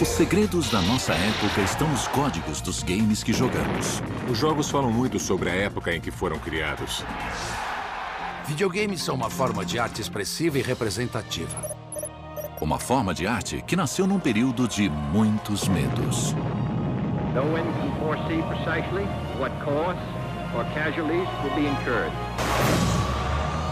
Os segredos da nossa época estão nos códigos dos games que jogamos. Os jogos falam muito sobre a época em que foram criados. Videogames são uma forma de arte expressiva e representativa. Uma forma de arte que nasceu num período de muitos medos. No one can foresee precisely what costs or casualties will be incurred.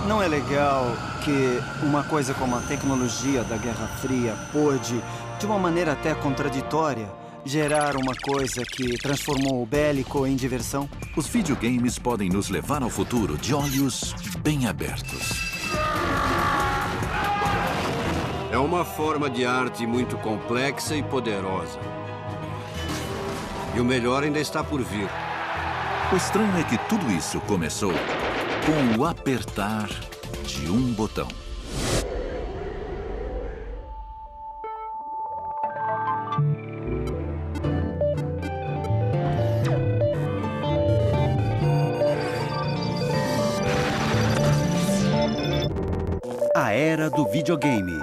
Não é legal que uma coisa como a tecnologia da Guerra Fria pôde, de uma maneira até contraditória, gerar uma coisa que transformou o bélico em diversão? Os videogames podem nos levar ao futuro de olhos bem abertos. É uma forma de arte muito complexa e poderosa. E o melhor ainda está por vir. O estranho é que tudo isso começou com o apertar de um botão. A era do videogame.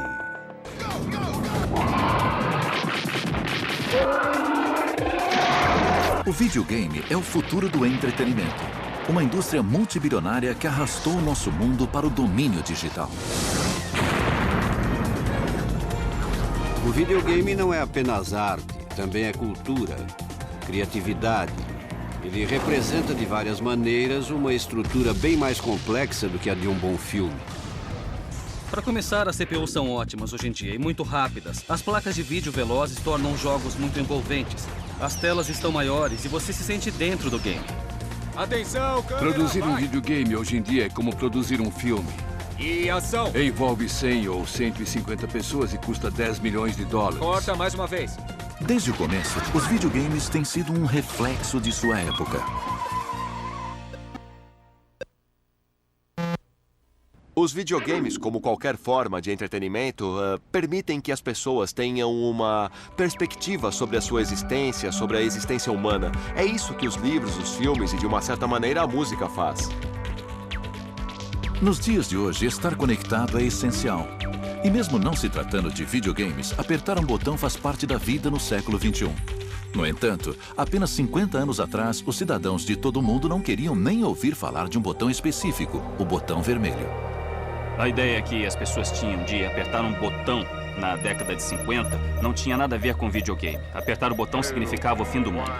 O videogame é o futuro do entretenimento. Uma indústria multibilionária que arrastou o nosso mundo para o domínio digital. O videogame não é apenas arte, também é cultura, criatividade. Ele representa de várias maneiras uma estrutura bem mais complexa do que a de um bom filme. Para começar, as CPUs são ótimas hoje em dia e muito rápidas. As placas de vídeo velozes tornam os jogos muito envolventes. As telas estão maiores e você se sente dentro do game. Atenção, câmera, Produzir um videogame hoje em dia é como produzir um filme. E ação! Envolve 100 ou 150 pessoas e custa 10 milhões de dólares. Corta mais uma vez. Desde o começo, os videogames têm sido um reflexo de sua época. Os videogames, como qualquer forma de entretenimento, permitem que as pessoas tenham uma perspectiva sobre a sua existência, sobre a existência humana. É isso que os livros, os filmes e, de uma certa maneira, a música faz. Nos dias de hoje, estar conectado é essencial. E mesmo não se tratando de videogames, apertar um botão faz parte da vida no século XXI. No entanto, apenas 50 anos atrás, os cidadãos de todo o mundo não queriam nem ouvir falar de um botão específico, o botão vermelho. A ideia que as pessoas tinham de apertar um botão na década de 50 não tinha nada a ver com videogame. Apertar o botão significava o fim do mundo.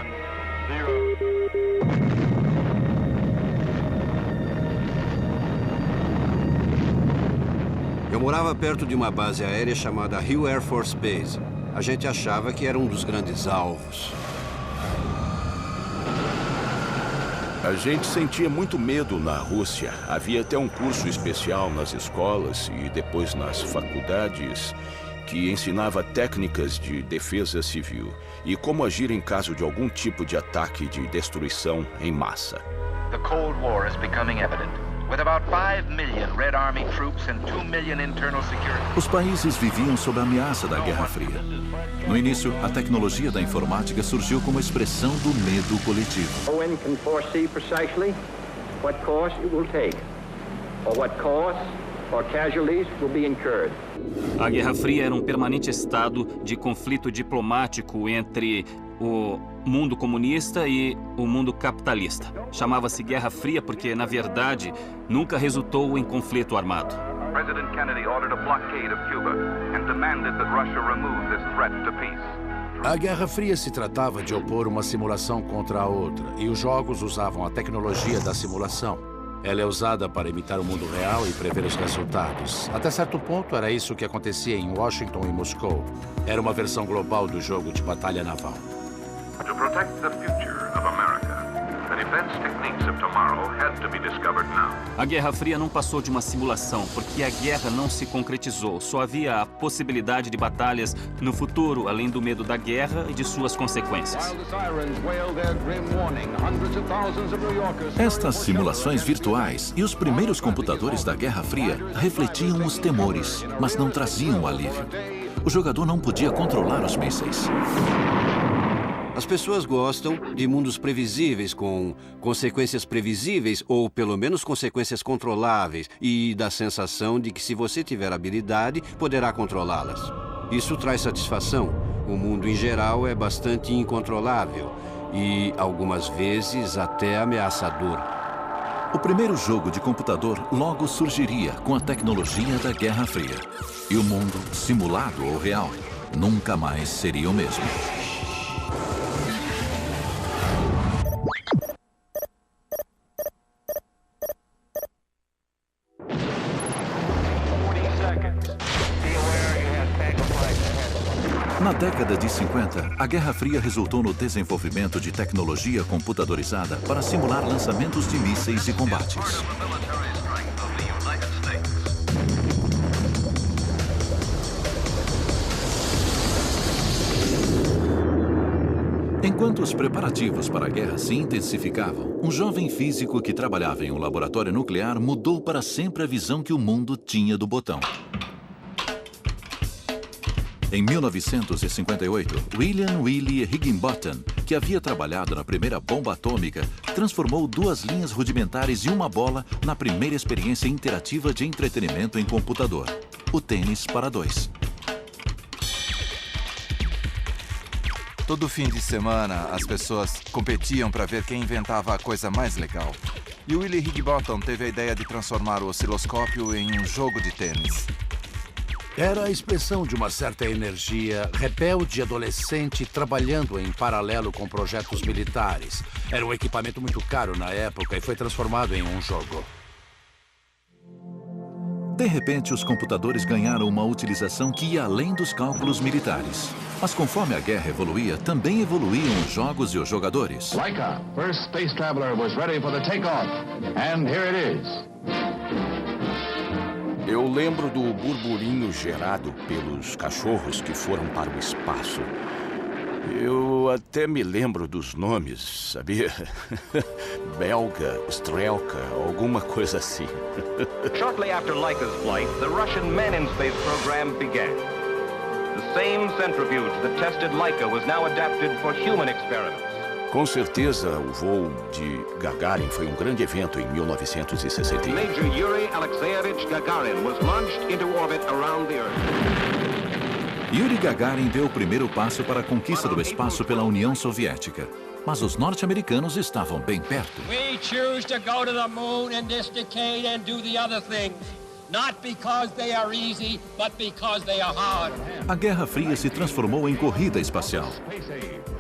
Eu morava perto de uma base aérea chamada Hill Air Force Base. A gente achava que era um dos grandes alvos. A gente sentia muito medo na Rússia. Havia até um curso especial nas escolas e depois nas faculdades que ensinava técnicas de defesa civil e como agir em caso de algum tipo de ataque de destruição em massa. The Cold War is becoming evident. With about 5 million Red Army troops and 2 million internal security. Os países viviam sob a ameaça da Guerra Fria. No início, a tecnologia da informática surgiu como expressão do medo coletivo. No one can foresee precisely what course it will take, or what costs or casualties will be incurred. A Guerra Fria era um permanente estado de conflito diplomático entre o mundo comunista e o mundo capitalista. Chamava-se Guerra Fria porque, na verdade, nunca resultou em conflito armado. President Kennedy ordered a blockade of Cuba and demanded that Russia remove this threat to peace. A Guerra Fria se tratava de opor uma simulação contra a outra, e os jogos usavam a tecnologia da simulação. Ela é usada para imitar o mundo real e prever os resultados. Até certo ponto, era isso que acontecia em Washington e Moscou. Era uma versão global do jogo de batalha naval. To protect the future of America, the defense techniques of tomorrow had to be discovered now. A Guerra Fria não passou de uma simulação, porque a guerra não se concretizou. Só havia a possibilidade de batalhas no futuro, além do medo da guerra e de suas consequências. Estas simulações virtuais e os primeiros computadores da Guerra Fria refletiam os temores, mas não traziam o alívio. O jogador não podia controlar os mísseis. As pessoas gostam de mundos previsíveis, com consequências previsíveis ou, pelo menos, consequências controláveis e da sensação de que, se você tiver habilidade, poderá controlá-las. Isso traz satisfação. O mundo em geral é bastante incontrolável e, algumas vezes, até ameaçador. O primeiro jogo de computador logo surgiria com a tecnologia da Guerra Fria. E o mundo, simulado ou real, nunca mais seria o mesmo. Na década de 50, a Guerra Fria resultou no desenvolvimento de tecnologia computadorizada para simular lançamentos de mísseis e combates. Enquanto os preparativos para a guerra se intensificavam, um jovem físico que trabalhava em um laboratório nuclear mudou para sempre a visão que o mundo tinha do botão. Em 1958, William Willie Higginbotham, que havia trabalhado na primeira bomba atômica, transformou duas linhas rudimentares e uma bola na primeira experiência interativa de entretenimento em computador, o tênis para dois. Todo fim de semana, as pessoas competiam para ver quem inventava a coisa mais legal. E Willie Higginbotham teve a ideia de transformar o osciloscópio em um jogo de tênis. Era a expressão de uma certa energia rebelde adolescente trabalhando em paralelo com projetos militares. Era um equipamento muito caro na época e foi transformado em um jogo. De repente, os computadores ganharam uma utilização que ia além dos cálculos militares. Mas conforme a guerra evoluía, também evoluíam os jogos e os jogadores. Laika, first space traveler was ready for the takeoff. And here it is. Eu lembro do burburinho gerado pelos cachorros que foram para o espaço. Eu até me lembro dos nomes, sabia? Belga, Strelka, alguma coisa assim. Shortly after Laika's flight, the Russian Men in Space program began. The same centrifuge that tested Laika was now adapted for human experiments. Com certeza, o voo de Gagarin foi um grande evento em 1961. Major Yuri Alexeyevich Gagarin was launched into orbit around the Earth. Yuri Gagarin deu o primeiro passo para a conquista do espaço pela União Soviética. Mas os norte-americanos estavam bem perto. We choose to go to the moon in this decade and do the other things. Not because they are easy, but because they are hard. A Guerra Fria se transformou em corrida espacial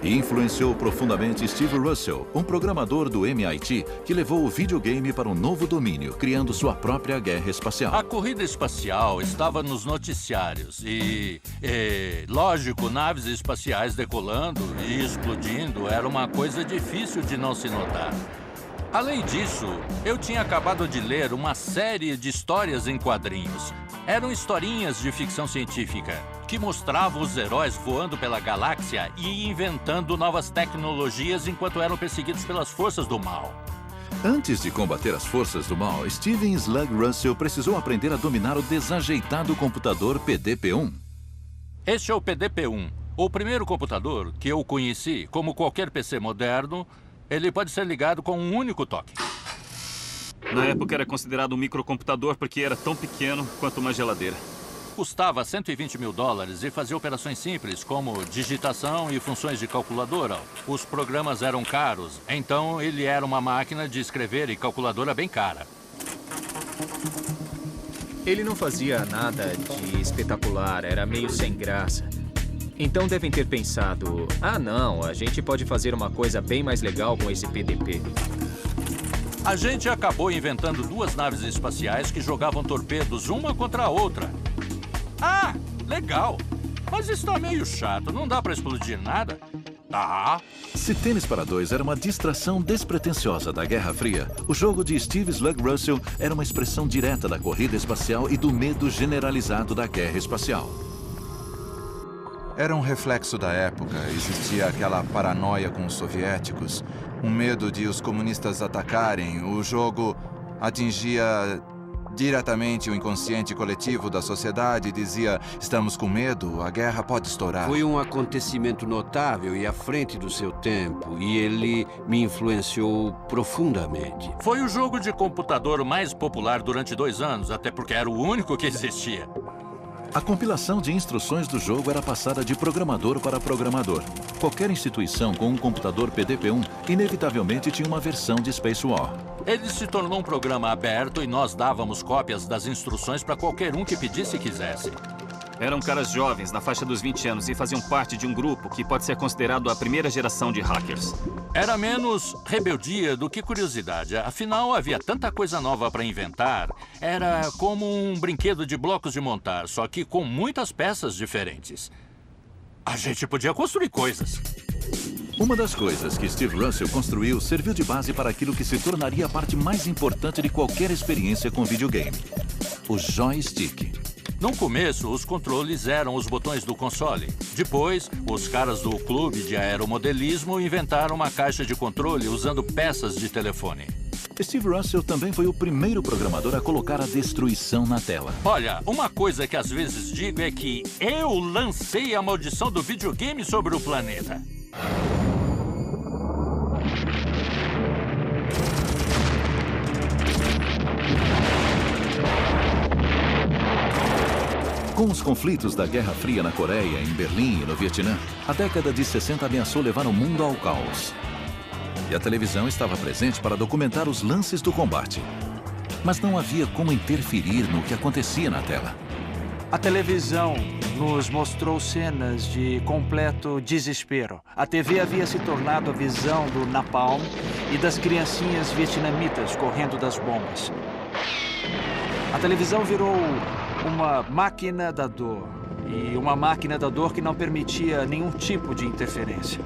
e influenciou profundamente Steve Russell, um programador do MIT que levou o videogame para um novo domínio, criando sua própria guerra espacial. A corrida espacial estava nos noticiários e, lógico, naves espaciais decolando e explodindo era uma coisa difícil de não se notar. Além disso, eu tinha acabado de ler uma série de histórias em quadrinhos. Eram historinhas de ficção científica que mostravam os heróis voando pela galáxia e inventando novas tecnologias enquanto eram perseguidos pelas forças do mal. Antes de combater as forças do mal, Steven Slug Russell precisou aprender a dominar o desajeitado computador PDP-1. Este é o PDP-1, o primeiro computador que eu conheci. Como qualquer PC moderno, ele pode ser ligado com um único toque. Na época era considerado um microcomputador porque era tão pequeno quanto uma geladeira. Custava $120 mil e fazia operações simples, como digitação e funções de calculadora. Os programas eram caros, então ele era uma máquina de escrever e calculadora bem cara. Ele não fazia nada de espetacular, era meio sem graça. Então devem ter pensado, não, a gente pode fazer uma coisa bem mais legal com esse PDP. A gente acabou inventando duas naves espaciais que jogavam torpedos uma contra a outra. Legal. Mas isso tá meio chato, não dá pra explodir nada. Se Tênis para Dois era uma distração despretensiosa da Guerra Fria, o jogo de Steve Slug Russell era uma expressão direta da corrida espacial e do medo generalizado da guerra espacial. Era um reflexo da época. Existia aquela paranoia com os soviéticos, um medo de os comunistas atacarem. O jogo atingia diretamente o inconsciente coletivo da sociedade e dizia: estamos com medo, a guerra pode estourar. Foi um acontecimento notável e à frente do seu tempo, e ele me influenciou profundamente. Foi o jogo de computador mais popular durante 2 anos, até porque era o único que existia. A compilação de instruções do jogo era passada de programador para programador. Qualquer instituição com um computador PDP-1 inevitavelmente tinha uma versão de Space War. Ele se tornou um programa aberto e nós dávamos cópias das instruções para qualquer um que pedisse e quisesse. Eram caras jovens, na faixa dos 20 anos, e faziam parte de um grupo que pode ser considerado a primeira geração de hackers. Era menos rebeldia do que curiosidade. Afinal, havia tanta coisa nova para inventar. Era como um brinquedo de blocos de montar, só que com muitas peças diferentes. A gente podia construir coisas. Uma das coisas que Steve Russell construiu serviu de base para aquilo que se tornaria a parte mais importante de qualquer experiência com videogame: o joystick. No começo, os controles eram os botões do console. Depois, os caras do clube de aeromodelismo inventaram uma caixa de controle usando peças de telefone. Steve Russell também foi o primeiro programador a colocar a destruição na tela. Olha, uma coisa que às vezes digo é que eu lancei a maldição do videogame sobre o planeta. Com os conflitos da Guerra Fria na Coreia, em Berlim e no Vietnã, a década de 60 ameaçou levar o mundo ao caos. E a televisão estava presente para documentar os lances do combate. Mas não havia como interferir no que acontecia na tela. A televisão nos mostrou cenas de completo desespero. A TV havia se tornado a visão do napalm e das criancinhas vietnamitas correndo das bombas. A televisão virou uma máquina da dor. E uma máquina da dor que não permitia nenhum tipo de interferência.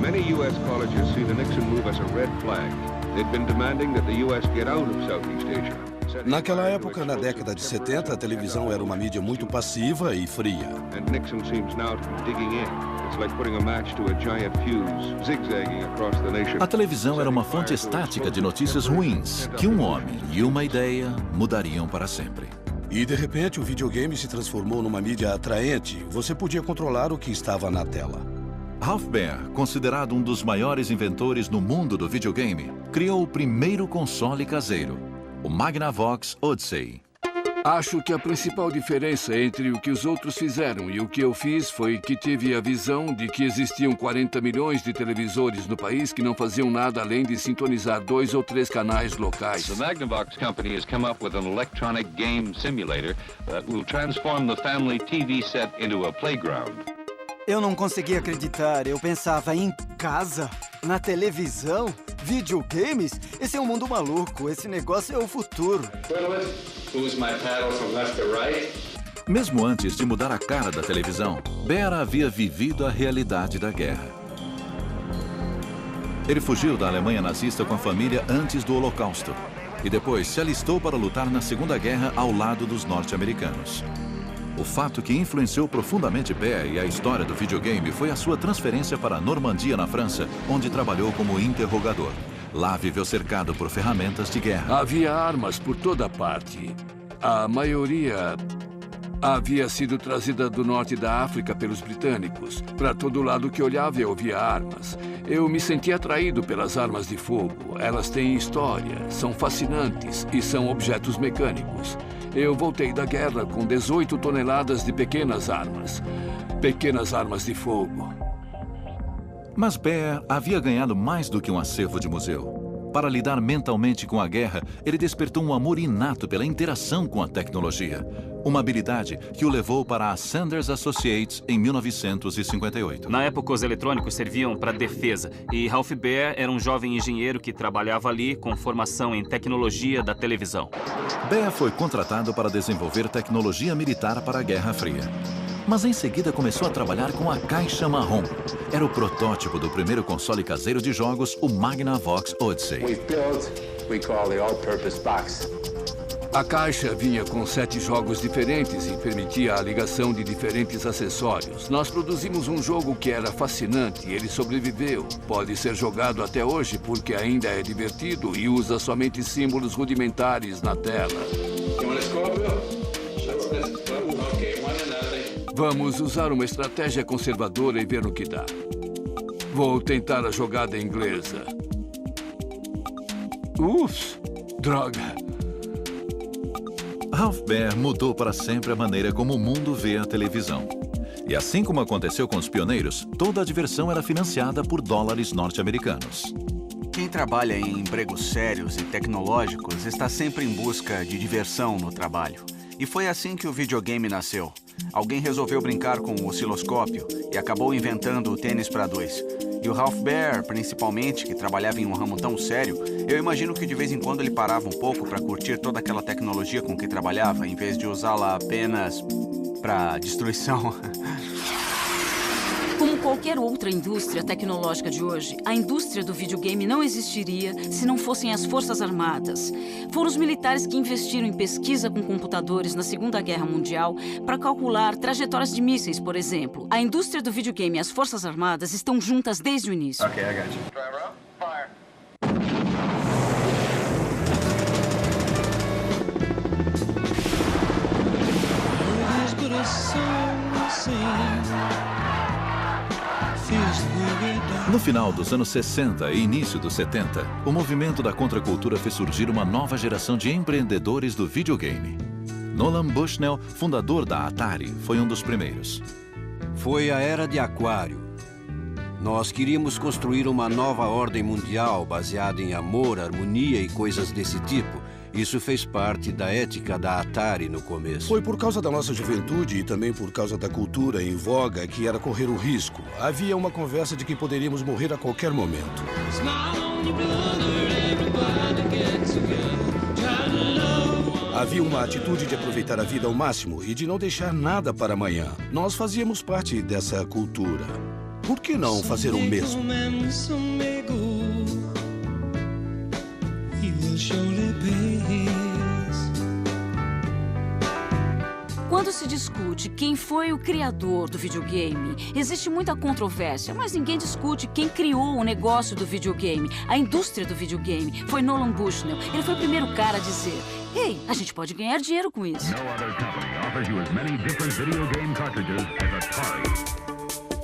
Many U.S. colleges see the Nixon move as a red flag. They'd been demanding that the U.S. get out of Southeast Asia. Naquela época, na década de 70, a televisão era uma mídia muito passiva e fria. And Nixon seems now to be digging in. It's like putting a match to a giant fuse, zigzagging across the nation. A televisão era uma fonte estática de notícias ruins, que um homem e uma ideia mudariam para sempre. E, de repente, o videogame se transformou numa mídia atraente. Você podia controlar o que estava na tela. Ralph Baer, considerado um dos maiores inventores no mundo do videogame, criou o primeiro console caseiro, o Magnavox Odyssey. Acho que a principal diferença entre o que os outros fizeram e o que eu fiz foi que tive a visão de que existiam 40 milhões de televisores no país que não faziam nada além de sintonizar 2 ou 3 canais locais. The Magnavox company has come up with an electronic game simulator that will transform the family TV set into a playground. Eu não conseguia acreditar. Eu pensava, em casa? Na televisão? Videogames? Esse é um mundo maluco. Esse negócio é o futuro. Mesmo antes de mudar a cara da televisão, Baer havia vivido a realidade da guerra. Ele fugiu da Alemanha nazista com a família antes do Holocausto e depois se alistou para lutar na Segunda Guerra ao lado dos norte-americanos. O fato que influenciou profundamente Baer e a história do videogame foi a sua transferência para a Normandia, na França, onde trabalhou como interrogador. Lá viveu cercado por ferramentas de guerra. Havia armas por toda parte. A maioria havia sido trazida do norte da África pelos britânicos. Para todo lado que olhava, eu via armas. Eu me sentia atraído pelas armas de fogo. Elas têm história, são fascinantes e são objetos mecânicos. Eu voltei da guerra com 18 toneladas de pequenas armas de fogo. Mas Baer havia ganhado mais do que um acervo de museu. Para lidar mentalmente com a guerra, ele despertou um amor inato pela interação com a tecnologia. Uma habilidade que o levou para a Sanders Associates em 1958. Na época, os eletrônicos serviam para defesa. E Ralph Baer era um jovem engenheiro que trabalhava ali com formação em tecnologia da televisão. Baer foi contratado para desenvolver tecnologia militar para a Guerra Fria. Mas em seguida começou a trabalhar com a caixa marrom. Era o protótipo do primeiro console caseiro de jogos, o Magnavox Odyssey. A caixa vinha com 7 jogos diferentes e permitia a ligação de diferentes acessórios. Nós produzimos um jogo que era fascinante e ele sobreviveu. Pode ser jogado até hoje porque ainda é divertido e usa somente símbolos rudimentares na tela. Vamos usar uma estratégia conservadora e ver o que dá. Vou tentar a jogada inglesa. Ups! Droga! Ralph Baer mudou para sempre a maneira como o mundo vê a televisão. E assim como aconteceu com os pioneiros, toda a diversão era financiada por dólares norte-americanos. Quem trabalha em empregos sérios e tecnológicos está sempre em busca de diversão no trabalho. E foi assim que o videogame nasceu. Alguém resolveu brincar com o osciloscópio e acabou inventando o tênis para dois. E o Ralph Baer, principalmente, que trabalhava em um ramo tão sério, eu imagino que de vez em quando ele parava um pouco para curtir toda aquela tecnologia com que trabalhava, em vez de usá-la apenas para destruição. Como qualquer outra indústria tecnológica de hoje, a indústria do videogame não existiria se não fossem as Forças Armadas. Foram os militares que investiram em pesquisa com computadores na Segunda Guerra Mundial para calcular trajetórias de mísseis, por exemplo. A indústria do videogame e as Forças Armadas estão juntas desde o início. Ok, I got you. Driver up, fire. No final dos anos 60 e início dos 70, o movimento da contracultura fez surgir uma nova geração de empreendedores do videogame. Nolan Bushnell, fundador da Atari, foi um dos primeiros. Foi a era de Aquário. Nós queríamos construir uma nova ordem mundial baseada em amor, harmonia e coisas desse tipo. Isso fez parte da ética da Atari no começo. Foi por causa da nossa juventude e também por causa da cultura em voga que era correr o risco. Havia uma conversa de que poderíamos morrer a qualquer momento. Havia uma atitude de aproveitar a vida ao máximo e de não deixar nada para amanhã. Nós fazíamos parte dessa cultura. Por que não fazer o mesmo? Quando se discute quem foi o criador do videogame, existe muita controvérsia, mas ninguém discute quem criou o negócio do videogame, a indústria do videogame. Foi Nolan Bushnell. Ele foi o primeiro cara a dizer: "Ei, a gente pode ganhar dinheiro com isso."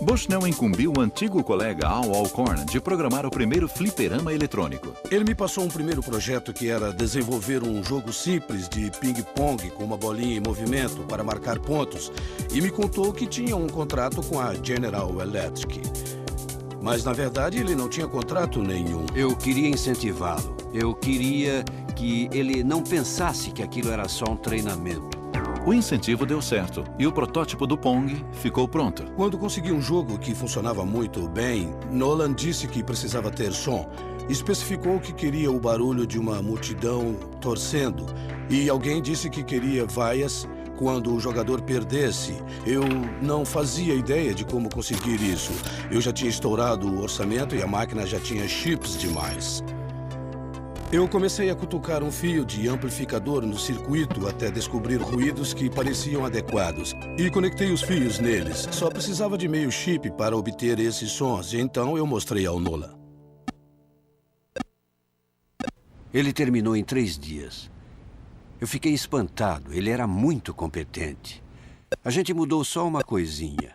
Bushnell incumbiu o antigo colega Al Alcorn de programar o primeiro fliperama eletrônico. Ele me passou um primeiro projeto que era desenvolver um jogo simples de ping-pong com uma bolinha em movimento para marcar pontos e me contou que tinha um contrato com a General Electric. Mas, na verdade, ele não tinha contrato nenhum. Eu queria incentivá-lo. Eu queria que ele não pensasse que aquilo era só um treinamento. O incentivo deu certo e o protótipo do Pong ficou pronto. Quando consegui um jogo que funcionava muito bem, Nolan disse que precisava ter som. Especificou que queria o barulho de uma multidão torcendo. E alguém disse que queria vaias quando o jogador perdesse. Eu não fazia ideia de como conseguir isso. Eu já tinha estourado o orçamento e a máquina já tinha chips demais. Eu comecei a cutucar um fio de amplificador no circuito até descobrir ruídos que pareciam adequados. E conectei os fios neles. Só precisava de meio chip para obter esses sons. E então eu mostrei ao Nolan. Ele terminou em 3 dias. Eu fiquei espantado. Ele era muito competente. A gente mudou só uma coisinha.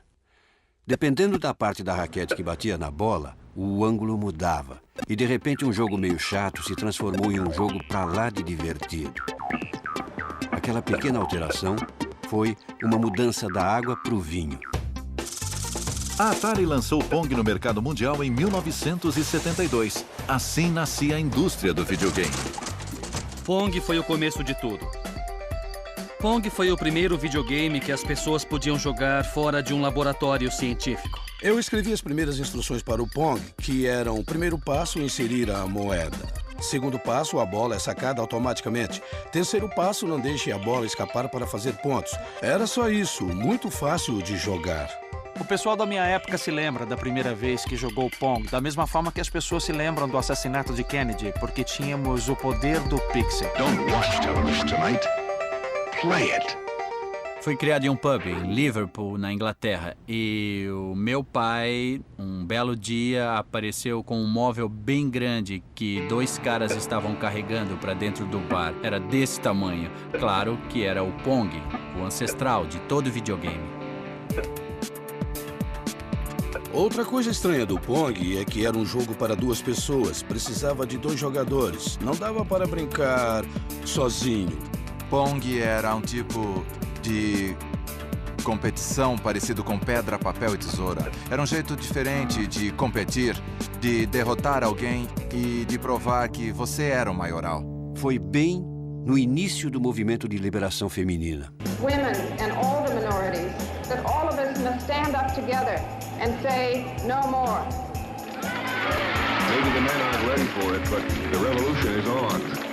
Dependendo da parte da raquete que batia na bola, o ângulo mudava. E de repente um jogo meio chato se transformou em um jogo pra lá de divertido. Aquela pequena alteração foi uma mudança da água pro vinho. A Atari lançou o Pong no mercado mundial em 1972. Assim nascia a indústria do videogame. Pong foi o começo de tudo. Pong foi o primeiro videogame que as pessoas podiam jogar fora de um laboratório científico. Eu escrevi as primeiras instruções para o Pong, que eram: primeiro passo, inserir a moeda. Segundo passo, a bola é sacada automaticamente. Terceiro passo, não deixe a bola escapar para fazer pontos. Era só isso, muito fácil de jogar. O pessoal da minha época se lembra da primeira vez que jogou Pong, da mesma forma que as pessoas se lembram do assassinato de Kennedy, porque tínhamos o poder do pixel. Don't watch television tonight. Play it. Foi criado em um pub em Liverpool, na Inglaterra, e o meu pai, um belo dia, apareceu com um móvel bem grande que 2 caras estavam carregando para dentro do bar. Era desse tamanho. Claro que era o Pong, o ancestral de todo videogame. Outra coisa estranha do Pong é que era um jogo para 2 pessoas. Precisava de 2 jogadores. Não dava para brincar sozinho. Pong era um tipo de competição parecido com pedra, papel e tesoura. Era um jeito diferente de competir, de derrotar alguém e de provar que você era o maioral. Foi bem no início do movimento de liberação feminina. Women and all the minorities, that all of us must stand up together and say no more. Maybe the men aren't ready for it, but the revolution is on.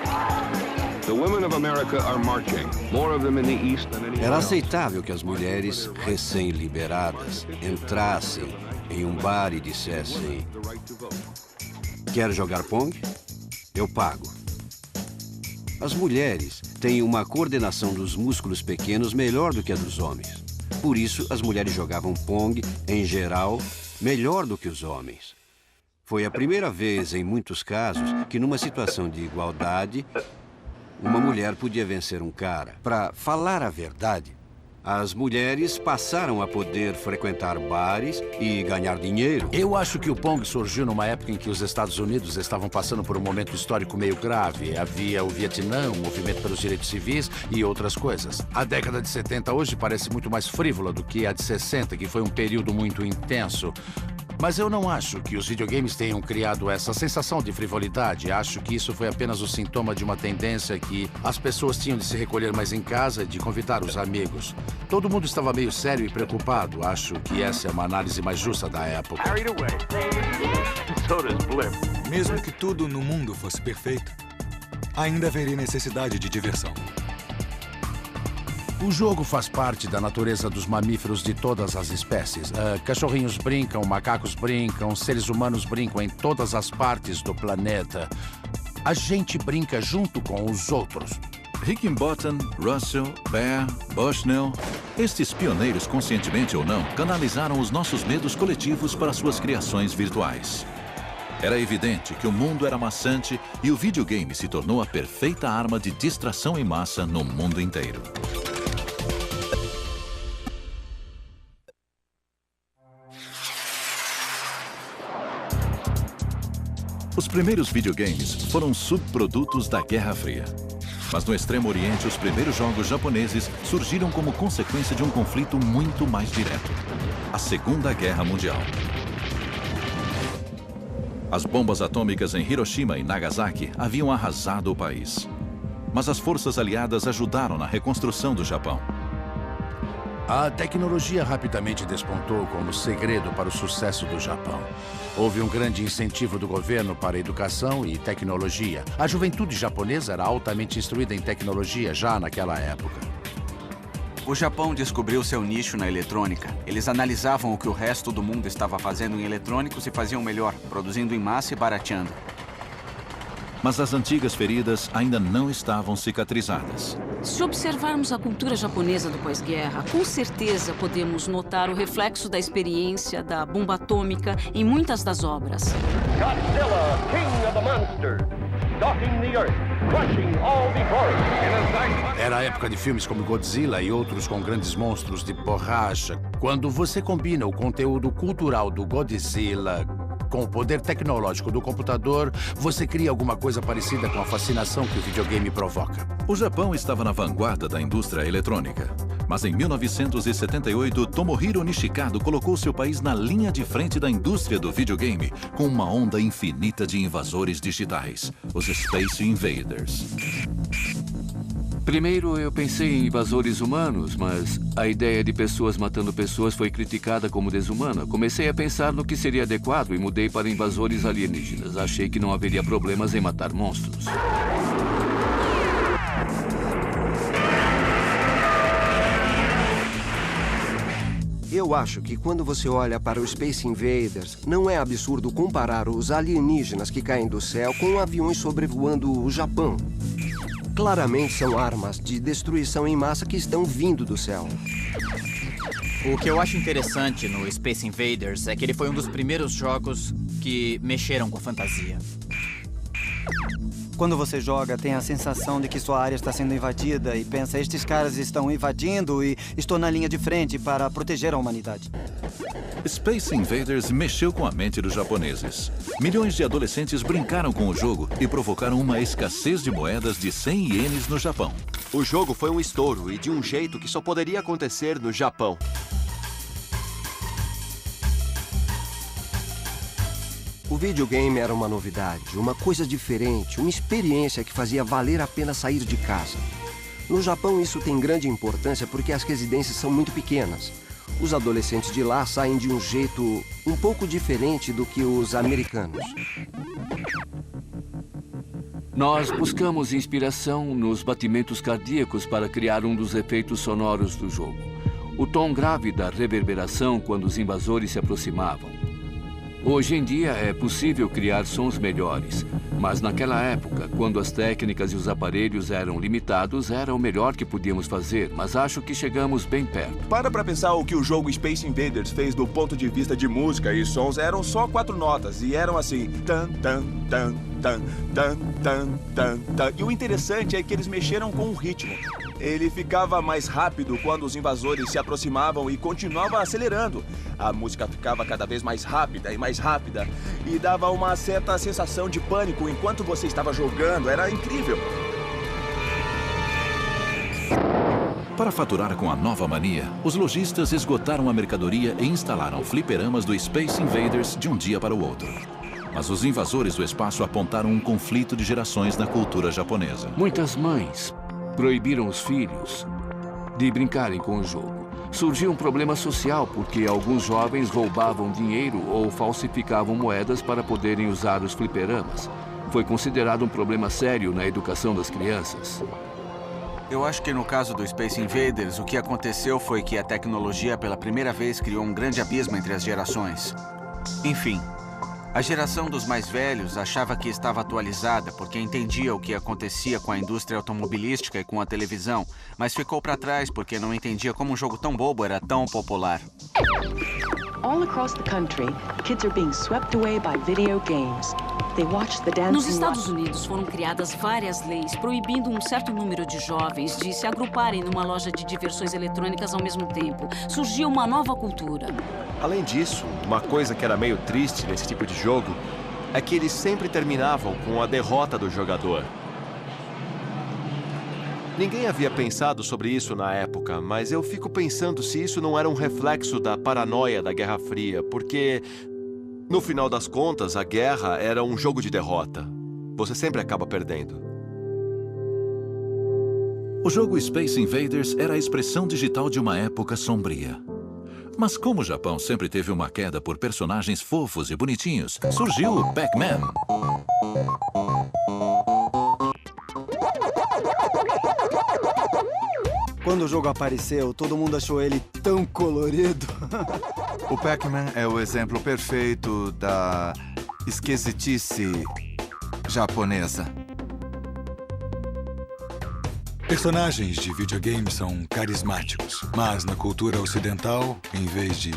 The women of America are marching, more of them in the East than anywhere Era else. aceitável que as mulheres recém-liberadas entrassem em um bar e dissessem: quer jogar Pong? Eu pago. As mulheres têm uma coordenação dos músculos pequenos melhor do que a dos homens. Por isso, as mulheres jogavam Pong, em geral, melhor do que os homens. Foi a primeira vez, em muitos casos, que numa situação de igualdade, uma mulher podia vencer um cara. Para falar a verdade, as mulheres passaram a poder frequentar bares e ganhar dinheiro. Eu acho que o Pong surgiu numa época em que os Estados Unidos estavam passando por um momento histórico meio grave. Havia o Vietnã, o movimento pelos direitos civis e outras coisas. A década de 70 hoje parece muito mais frívola do que a de 60, que foi um período muito intenso. Mas eu não acho que os videogames tenham criado essa sensação de frivolidade. Acho que isso foi apenas o sintoma de uma tendência que as pessoas tinham de se recolher mais em casa e de convidar os amigos. Todo mundo estava meio sério e preocupado. Acho que essa é uma análise mais justa da época. Mesmo que tudo no mundo fosse perfeito, ainda haveria necessidade de diversão. O jogo faz parte da natureza dos mamíferos de todas as espécies. Cachorrinhos brincam, macacos brincam, seres humanos brincam em todas as partes do planeta. A gente brinca junto com os outros. Higginbottom, Russell, Bear, Bushnell, estes pioneiros, conscientemente ou não, canalizaram os nossos medos coletivos para suas criações virtuais. Era evidente que o mundo era maçante e o videogame se tornou a perfeita arma de distração em massa no mundo inteiro. Os primeiros videogames foram subprodutos da Guerra Fria. Mas no Extremo Oriente, os primeiros jogos japoneses surgiram como consequência de um conflito muito mais direto: a Segunda Guerra Mundial. As bombas atômicas em Hiroshima e Nagasaki haviam arrasado o país. Mas as forças aliadas ajudaram na reconstrução do Japão. A tecnologia rapidamente despontou como segredo para o sucesso do Japão. Houve um grande incentivo do governo para a educação e tecnologia. A juventude japonesa era altamente instruída em tecnologia já naquela época. O Japão descobriu seu nicho na eletrônica. Eles analisavam o que o resto do mundo estava fazendo em eletrônicos e faziam melhor, produzindo em massa e barateando. Mas as antigas feridas ainda não estavam cicatrizadas. Se observarmos a cultura japonesa do pós-guerra, com certeza podemos notar o reflexo da experiência da bomba atômica em muitas das obras. Godzilla, king of the monsters, stalking the earth, crushing all before it. Era a época de filmes como Godzilla e outros com grandes monstros de borracha. Quando você combina o conteúdo cultural do Godzilla com o poder tecnológico do computador, você cria alguma coisa parecida com a fascinação que o videogame provoca. O Japão estava na vanguarda da indústria eletrônica. Mas em 1978, Tomohiro Nishikado colocou seu país na linha de frente da indústria do videogame, com uma onda infinita de invasores digitais, os Space Invaders. Primeiro eu pensei em invasores humanos, mas a ideia de pessoas matando pessoas foi criticada como desumana. Comecei a pensar no que seria adequado e mudei para invasores alienígenas. Achei que não haveria problemas em matar monstros. Eu acho que quando você olha para os Space Invaders, não é absurdo comparar os alienígenas que caem do céu com aviões sobrevoando o Japão. Claramente são armas de destruição em massa que estão vindo do céu. O que eu acho interessante no Space Invaders é que ele foi um dos primeiros jogos que mexeram com a fantasia. Quando você joga, tem a sensação de que sua área está sendo invadida e pensa, estes caras estão invadindo e estou na linha de frente para proteger a humanidade. Space Invaders mexeu com a mente dos japoneses. Milhões de adolescentes brincaram com o jogo e provocaram uma escassez de moedas de 100 ienes no Japão. O jogo foi um estouro e de um jeito que só poderia acontecer no Japão. O videogame era uma novidade, uma coisa diferente, uma experiência que fazia valer a pena sair de casa. No Japão, isso tem grande importância porque as residências são muito pequenas. Os adolescentes de lá saem de um jeito um pouco diferente do que os americanos. Nós buscamos inspiração nos batimentos cardíacos para criar um dos efeitos sonoros do jogo. O tom grave da reverberação quando os invasores se aproximavam. Hoje em dia é possível criar sons melhores, mas naquela época, quando as técnicas e os aparelhos eram limitados, era o melhor que podíamos fazer, mas acho que chegamos bem perto. Para pensar o que o jogo Space Invaders fez do ponto de vista de música e sons, eram só 4 notas e eram assim... Tan, tan, tan, tan, tan, tan, tan, tan. E o interessante é que eles mexeram com o ritmo. Ele ficava mais rápido quando os invasores se aproximavam e continuava acelerando. A música ficava cada vez mais rápida e dava uma certa sensação de pânico enquanto você estava jogando. Era incrível. Para faturar com a nova mania, os lojistas esgotaram a mercadoria e instalaram fliperamas do Space Invaders de um dia para o outro. Mas os invasores do espaço apontaram um conflito de gerações na cultura japonesa. Muitas mães proibiram os filhos de brincarem com o jogo. Surgiu um problema social porque alguns jovens roubavam dinheiro ou falsificavam moedas para poderem usar os fliperamas. Foi considerado um problema sério na educação das crianças. Eu acho que no caso do Space Invaders, o que aconteceu foi que a tecnologia pela primeira vez criou um grande abismo entre as gerações. Enfim, a geração dos mais velhos achava que estava atualizada porque entendia o que acontecia com a indústria automobilística e com a televisão, mas ficou para trás porque não entendia como um jogo tão bobo era tão popular. All across the country, kids are being swept away by video games. They watch the dancing. Nos Estados Unidos foram criadas várias leis proibindo um certo número de jovens de se agruparem numa loja de diversões eletrônicas ao mesmo tempo. Surgiu uma nova cultura. Além disso, uma coisa que era meio triste nesse tipo de jogo é que eles sempre terminavam com a derrota do jogador. Ninguém havia pensado sobre isso na época, mas eu fico pensando se isso não era um reflexo da paranoia da Guerra Fria, porque, no final das contas, a guerra era um jogo de derrota. Você sempre acaba perdendo. O jogo Space Invaders era a expressão digital de uma época sombria. Mas como o Japão sempre teve uma queda por personagens fofos e bonitinhos, surgiu o Pac-Man. Quando o jogo apareceu, todo mundo achou ele tão colorido. O Pac-Man é o exemplo perfeito da esquisitice japonesa. Personagens de videogame são carismáticos, mas na cultura ocidental, em vez de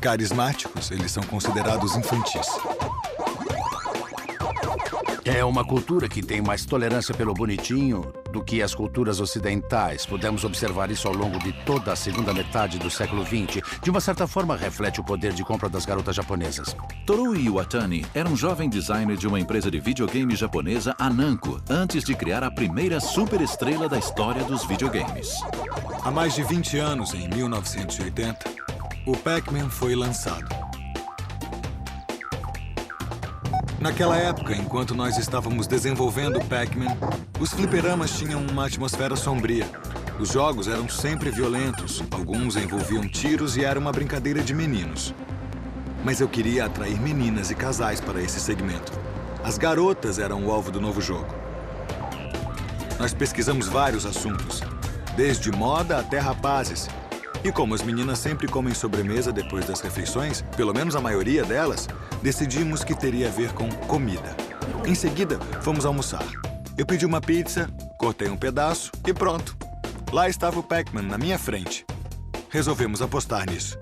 carismáticos, eles são considerados infantis. É uma cultura que tem mais tolerância pelo bonitinho do que as culturas ocidentais. Pudemos observar isso ao longo de toda a segunda metade do século XX. De uma certa forma, reflete o poder de compra das garotas japonesas. Toru Iwatani era um jovem designer de uma empresa de videogame japonesa, a Namco, antes de criar a primeira superestrela da história dos videogames. Há mais de 20 anos, em 1980, o Pac-Man foi lançado. Naquela época, enquanto nós estávamos desenvolvendo o Pac-Man, os fliperamas tinham uma atmosfera sombria. Os jogos eram sempre violentos, alguns envolviam tiros e era uma brincadeira de meninos. Mas eu queria atrair meninas e casais para esse segmento. As garotas eram o alvo do novo jogo. Nós pesquisamos vários assuntos, desde moda até rapazes. E como as meninas sempre comem sobremesa depois das refeições, pelo menos a maioria delas, decidimos que teria a ver com comida. Em seguida, fomos almoçar. Eu pedi uma pizza, cortei um pedaço e pronto. Lá estava o Pac-Man na minha frente. Resolvemos apostar nisso.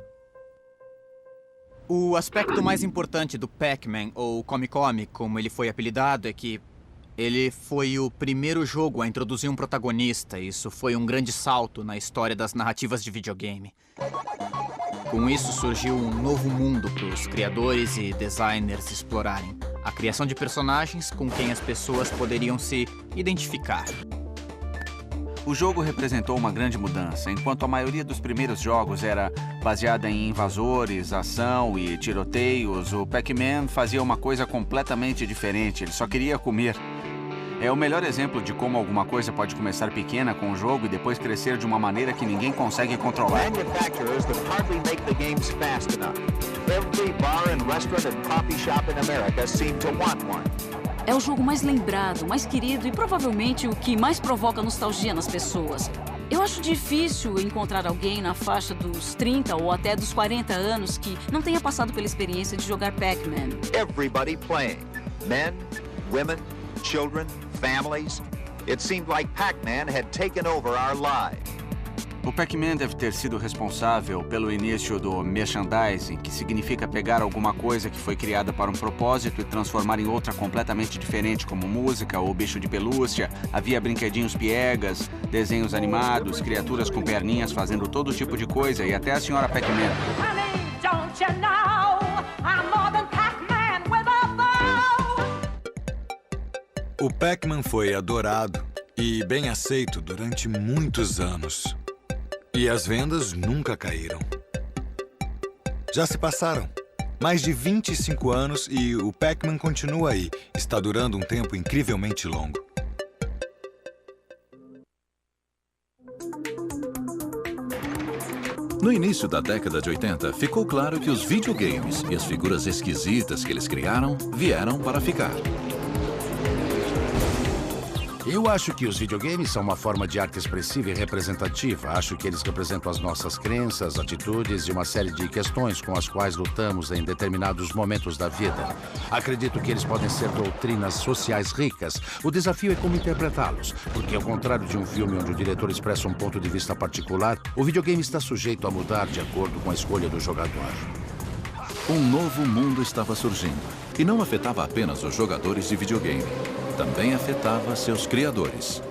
O aspecto mais importante do Pac-Man, ou Come-Come, como ele foi apelidado, é que ele foi o primeiro jogo a introduzir um protagonista. Isso foi um grande salto na história das narrativas de videogame. Com isso surgiu um novo mundo para os criadores e designers explorarem. A criação de personagens com quem as pessoas poderiam se identificar. O jogo representou uma grande mudança. Enquanto a maioria dos primeiros jogos era baseada em invasores, ação e tiroteios, o Pac-Man fazia uma coisa completamente diferente. Ele só queria comer. É o melhor exemplo de como alguma coisa pode começar pequena com o jogo e depois crescer de uma maneira que ninguém consegue controlar. Manufacturers that hardly make the games fast enough. Every bar and restaurant and coffee shop in America seem to want one. É o jogo mais lembrado, mais querido e provavelmente o que mais provoca nostalgia nas pessoas. Eu acho difícil encontrar alguém na faixa dos 30 ou até dos 40 anos que não tenha passado pela experiência de jogar Pac-Man. Everybody playing. Men, women, children, families. It seemed like Pac-Man had taken over our lives. O Pac-Man deve ter sido responsável pelo início do merchandising, que significa pegar alguma coisa que foi criada para um propósito e transformar em outra completamente diferente, como música ou bicho de pelúcia. Havia brinquedinhos piegas, desenhos animados, criaturas com perninhas fazendo todo tipo de coisa e até a senhora Pac-Man. O Pac-Man foi adorado e bem aceito durante muitos anos. E as vendas nunca caíram. Já se passaram mais de 25 anos e o Pac-Man continua aí. Está durando um tempo incrivelmente longo. No início da década de 80, ficou claro que os videogames e as figuras esquisitas que eles criaram vieram para ficar. Eu acho que os videogames são uma forma de arte expressiva e representativa. Acho que eles representam as nossas crenças, atitudes e uma série de questões com as quais lutamos em determinados momentos da vida. Acredito que eles podem ser doutrinas sociais ricas. O desafio é como interpretá-los, porque ao contrário de um filme onde o diretor expressa um ponto de vista particular, o videogame está sujeito a mudar de acordo com a escolha do jogador. Um novo mundo estava surgindo e não afetava apenas os jogadores de videogame. Também afetava seus criadores.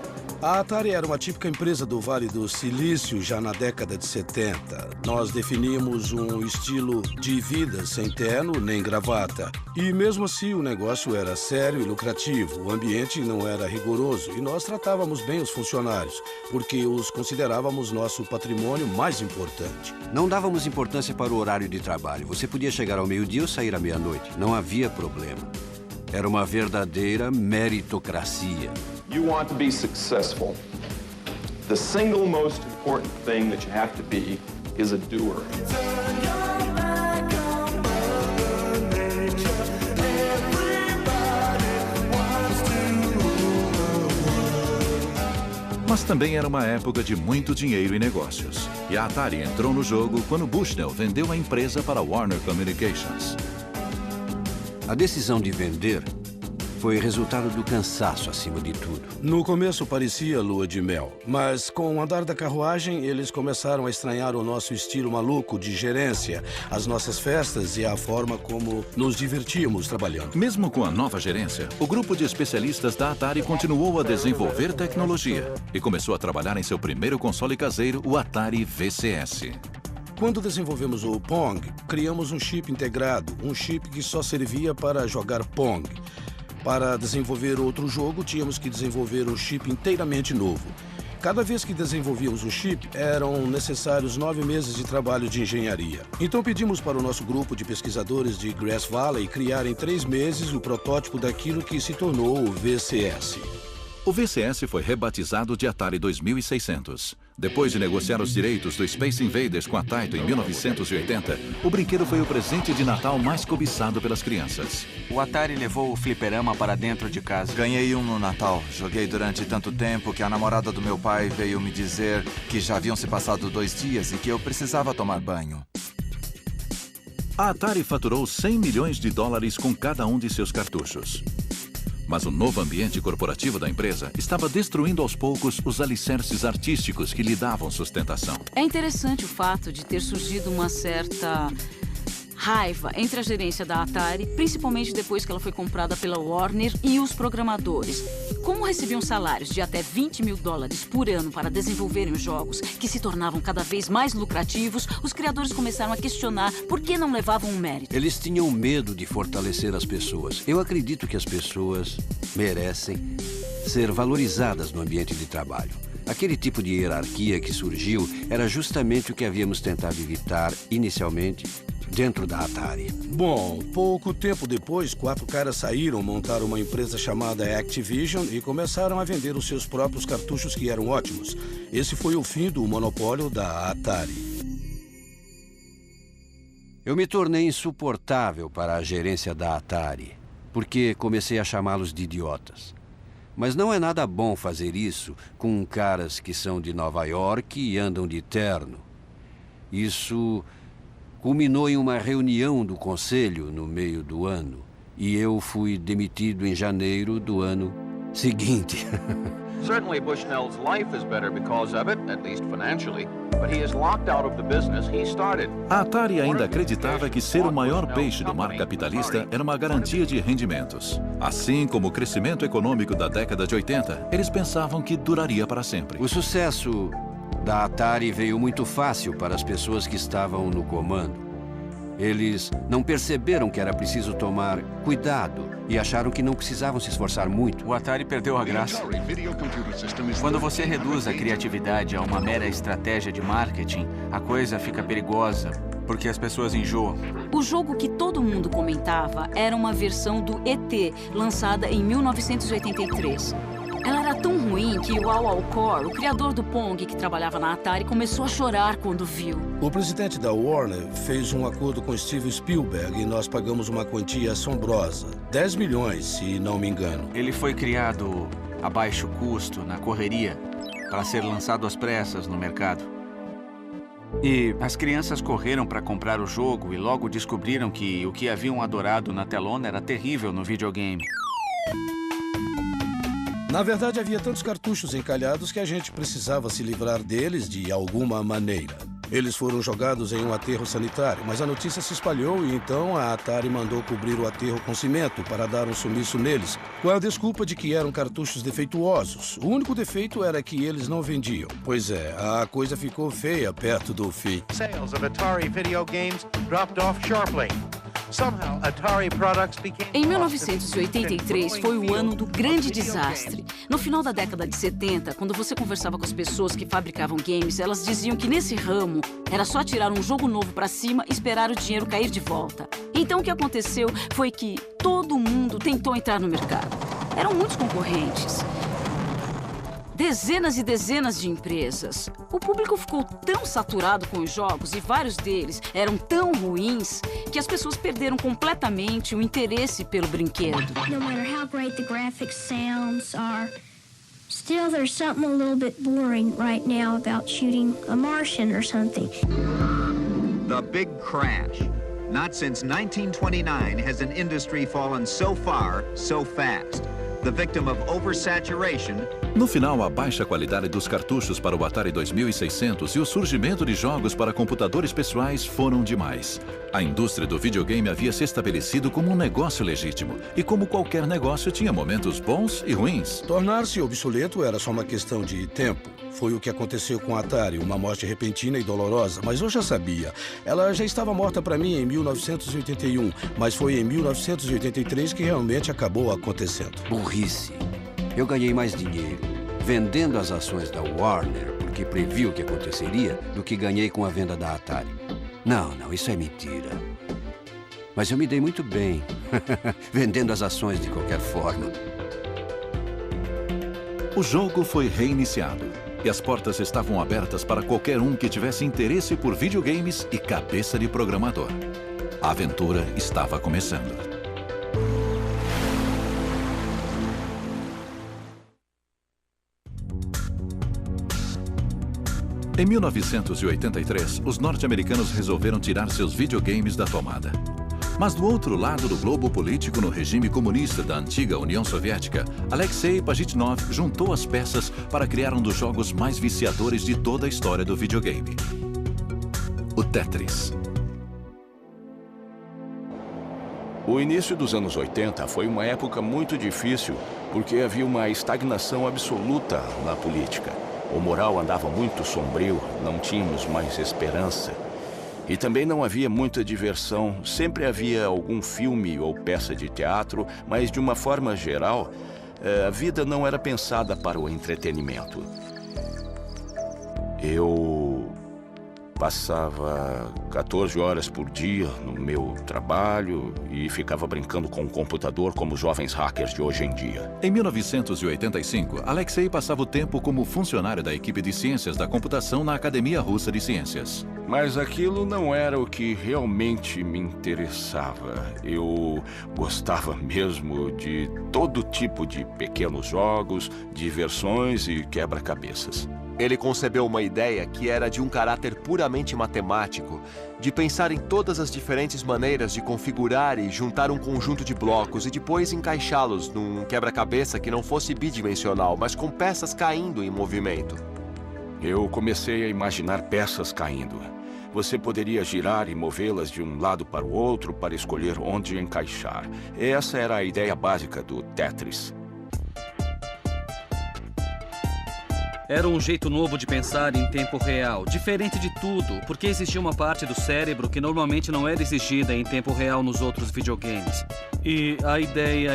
A Atari era uma típica empresa do Vale do Silício já na década de 70. Nós definimos um estilo de vida sem terno nem gravata. E mesmo assim o negócio era sério e lucrativo. O ambiente não era rigoroso e nós tratávamos bem os funcionários, porque os considerávamos nosso patrimônio mais importante. Não dávamos importância para o horário de trabalho. Você podia chegar ao meio-dia ou sair à meia-noite. Não havia problema. Era uma verdadeira meritocracia. You want to be successful. The single most important thing that you have to be is a doer. Mas também era uma época de muito dinheiro e negócios. E a Atari entrou no jogo quando Bushnell vendeu a empresa para Warner Communications. A decisão de vender foi resultado do cansaço acima de tudo. No começo parecia lua de mel, mas com o andar da carruagem, eles começaram a estranhar o nosso estilo maluco de gerência, as nossas festas e a forma como nos divertíamos trabalhando. Mesmo com a nova gerência, o grupo de especialistas da Atari continuou a desenvolver tecnologia e começou a trabalhar em seu primeiro console caseiro, o Atari VCS. Quando desenvolvemos o Pong, criamos um chip integrado, um chip que só servia para jogar Pong. Para desenvolver outro jogo, tínhamos que desenvolver um chip inteiramente novo. Cada vez que desenvolvíamos o chip, eram necessários 9 meses de trabalho de engenharia. Então pedimos para o nosso grupo de pesquisadores de Grass Valley criar em 3 meses o protótipo daquilo que se tornou o VCS. O VCS foi rebatizado de Atari 2600. Depois de negociar os direitos do Space Invaders com a Taito em 1980, o brinquedo foi o presente de Natal mais cobiçado pelas crianças. O Atari levou o fliperama para dentro de casa. Ganhei um no Natal. Joguei durante tanto tempo que a namorada do meu pai veio me dizer que já haviam se passado 2 dias e que eu precisava tomar banho. A Atari faturou $100 milhões com cada um de seus cartuchos. Mas o novo ambiente corporativo da empresa estava destruindo aos poucos os alicerces artísticos que lhe davam sustentação. É interessante o fato de ter surgido uma certa raiva entre a gerência da Atari, principalmente depois que ela foi comprada pela Warner, e os programadores. Como recebiam salários de até $20 mil por ano para desenvolverem os jogos, que se tornavam cada vez mais lucrativos, os criadores começaram a questionar por que não levavam um mérito. Eles tinham medo de fortalecer as pessoas. Eu acredito que as pessoas merecem ser valorizadas no ambiente de trabalho. Aquele tipo de hierarquia que surgiu era justamente o que havíamos tentado evitar inicialmente dentro da Atari. Bom, pouco tempo depois, 4 caras saíram, montaram uma empresa chamada Activision e começaram a vender os seus próprios cartuchos que eram ótimos. Esse foi o fim do monopólio da Atari. Eu me tornei insuportável para a gerência da Atari, porque comecei a chamá-los de idiotas. Mas não é nada bom fazer isso com caras que são de Nova York e andam de terno. Isso culminou em uma reunião do conselho no meio do ano, e eu fui demitido em janeiro do ano seguinte. Certainly Bushnell's life is better because of it, at least financially, but he is locked out of the business he started. A Atari ainda acreditava que ser o maior peixe do mar capitalista era uma garantia de rendimentos. Assim como o crescimento econômico da década de 80, eles pensavam que duraria para sempre. O sucesso da Atari veio muito fácil para as pessoas que estavam no comando. Eles não perceberam que era preciso tomar cuidado e acharam que não precisavam se esforçar muito. O Atari perdeu a graça. Quando você reduz a criatividade a uma mera estratégia de marketing, a coisa fica perigosa, porque as pessoas enjoam. O jogo que todo mundo comentava era uma versão do ET, lançada em 1983. Ela era tão ruim que o Al Alcor, o criador do Pong que trabalhava na Atari, começou a chorar quando viu. O presidente da Warner fez um acordo com Steven Spielberg e nós pagamos uma quantia assombrosa. 10 milhões, se não me engano. Ele foi criado a baixo custo, na correria, para ser lançado às pressas no mercado. E as crianças correram para comprar o jogo e logo descobriram que o que haviam adorado na telona era terrível no videogame. Na verdade, havia tantos cartuchos encalhados que a gente precisava se livrar deles de alguma maneira. Eles foram jogados em um aterro sanitário, mas a notícia se espalhou e então a Atari mandou cobrir o aterro com cimento para dar um sumiço neles, com a desculpa de que eram cartuchos defeituosos. O único defeito era que eles não vendiam. Pois é, a coisa ficou feia perto do fim. Sales of Atari video games dropped off sharply. Em 1983 foi o ano do grande desastre. No final da década de 70, quando você conversava com as pessoas que fabricavam games, elas diziam que nesse ramo era só tirar um jogo novo para cima e esperar o dinheiro cair de volta. Então o que aconteceu foi que todo mundo tentou entrar no mercado. Eram muitos concorrentes. Dezenas e dezenas de empresas. O público ficou tão saturado com os jogos e vários deles eram tão ruins que as pessoas perderam completamente o interesse pelo brinquedo. No matter how great the graphics sounds are, still there's something a little bit boring right now about shooting a Martian or something. The big crash. Not since 1929 has an industry fallen so far, so fast. The victim of oversaturation. No final, a baixa qualidade dos cartuchos para o Atari 2600 e o surgimento de jogos para computadores pessoais foram demais. A indústria do videogame havia se estabelecido como um negócio legítimo, e como qualquer negócio tinha momentos bons e ruins. Tornar-se obsoleto era só uma questão de tempo. Foi o que aconteceu com a Atari, uma morte repentina e dolorosa, mas eu já sabia. Ela já estava morta para mim em 1981, mas foi em 1983 que realmente acabou acontecendo. Burrice. Eu ganhei mais dinheiro vendendo as ações da Warner, porque previ o que aconteceria, do que ganhei com a venda da Atari. Não, isso é mentira. Mas eu me dei muito bem, vendendo as ações de qualquer forma. O jogo foi reiniciado, e as portas estavam abertas para qualquer um que tivesse interesse por videogames e cabeça de programador. A aventura estava começando. Em 1983, os norte-americanos resolveram tirar seus videogames da tomada. Mas do outro lado do globo político, no regime comunista da antiga União Soviética, Alexei Pajitnov juntou as peças para criar um dos jogos mais viciadores de toda a história do videogame: o Tetris. O início dos anos 80 foi uma época muito difícil, porque havia uma estagnação absoluta na política. O moral andava muito sombrio, não tínhamos mais esperança. E também não havia muita diversão, sempre havia algum filme ou peça de teatro, mas de uma forma geral, a vida não era pensada para o entretenimento. Eu passava 14 horas por dia no meu trabalho e ficava brincando com o computador como os jovens hackers de hoje em dia. Em 1985, Alexei passava o tempo como funcionário da equipe de ciências da computação na Academia Russa de Ciências. Mas aquilo não era o que realmente me interessava. Eu gostava mesmo de todo tipo de pequenos jogos, diversões e quebra-cabeças. Ele concebeu uma ideia que era de um caráter puramente matemático, de pensar em todas as diferentes maneiras de configurar e juntar um conjunto de blocos e depois encaixá-los num quebra-cabeça que não fosse bidimensional, mas com peças caindo em movimento. Eu comecei a imaginar peças caindo. Você poderia girar e movê-las de um lado para o outro para escolher onde encaixar. Essa era a ideia básica do Tetris. Era um jeito novo de pensar em tempo real, diferente de tudo, porque existia uma parte do cérebro que normalmente não era exigida em tempo real nos outros videogames. E a ideia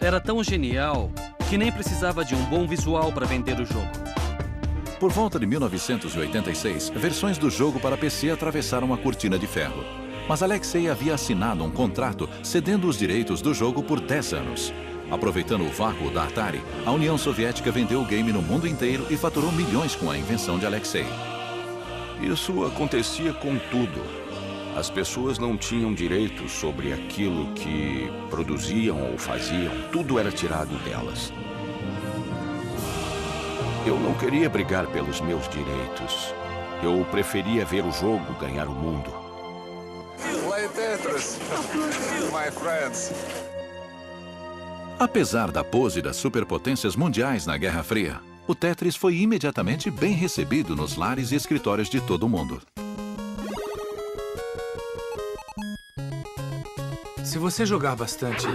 era tão genial que nem precisava de um bom visual para vender o jogo. Por volta de 1986, versões do jogo para PC atravessaram a cortina de ferro. Mas Alexei havia assinado um contrato cedendo os direitos do jogo por 10 anos. Aproveitando o vácuo da Atari, a União Soviética vendeu o game no mundo inteiro e faturou milhões com a invenção de Alexei. Isso acontecia com tudo. As pessoas não tinham direitos sobre aquilo que produziam ou faziam. Tudo era tirado delas. Eu não queria brigar pelos meus direitos. Eu preferia ver o jogo ganhar o mundo. Play Tetris, my friends. Apesar da pose das superpotências mundiais na Guerra Fria, o Tetris foi imediatamente bem recebido nos lares e escritórios de todo o mundo. Se você jogar bastante,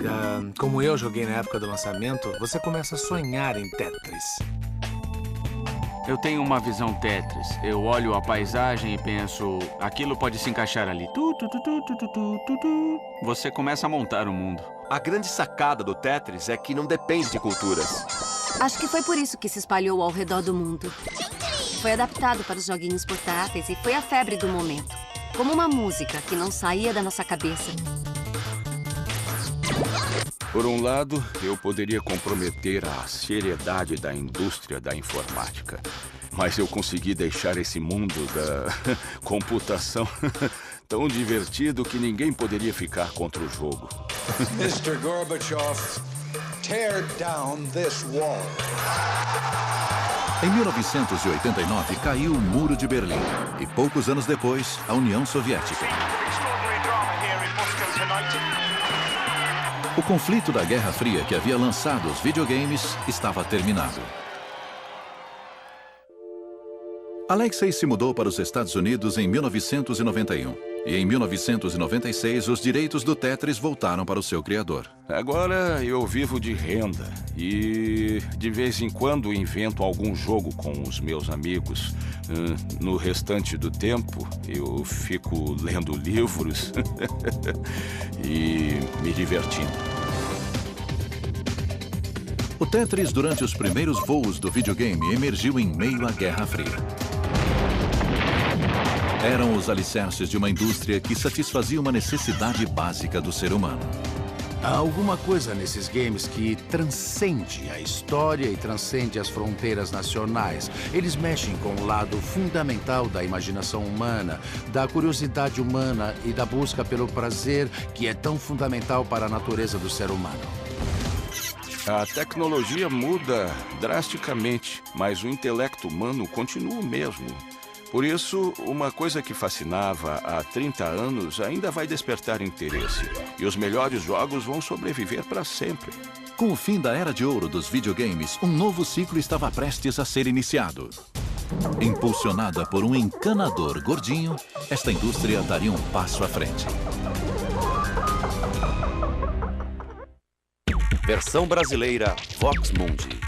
como eu joguei na época do lançamento, você começa a sonhar em Tetris. Eu tenho uma visão Tetris. Eu olho a paisagem e penso, aquilo pode se encaixar ali. Você começa a montar o mundo. A grande sacada do Tetris é que não depende de culturas. Acho que foi por isso que se espalhou ao redor do mundo. Foi adaptado para os joguinhos portáteis e foi a febre do momento. Como uma música que não saía da nossa cabeça. Por um lado, eu poderia comprometer a seriedade da indústria da informática. Mas eu consegui deixar esse mundo da computação tão divertido que ninguém poderia ficar contra o jogo. Mr. Gorbachev, tear down this wall. Em 1989, caiu o Muro de Berlim. E poucos anos depois, a União Soviética. O conflito da Guerra Fria que havia lançado os videogames estava terminado. Alexei se mudou para os Estados Unidos em 1991. E em 1996, os direitos do Tetris voltaram para o seu criador. Agora eu vivo de renda e de vez em quando invento algum jogo com os meus amigos. No restante do tempo, eu fico lendo livros e me divertindo. O Tetris, durante os primeiros voos do videogame, emergiu em meio à Guerra Fria. Eram os alicerces de uma indústria que satisfazia uma necessidade básica do ser humano. Há alguma coisa nesses games que transcende a história e transcende as fronteiras nacionais. Eles mexem com o lado fundamental da imaginação humana, da curiosidade humana e da busca pelo prazer, que é tão fundamental para a natureza do ser humano. A tecnologia muda drasticamente, mas o intelecto humano continua o mesmo. Por isso, uma coisa que fascinava há 30 anos ainda vai despertar interesse. E os melhores jogos vão sobreviver para sempre. Com o fim da era de ouro dos videogames, um novo ciclo estava prestes a ser iniciado. Impulsionada por um encanador gordinho, esta indústria daria um passo à frente. Versão brasileira Vox Mundi.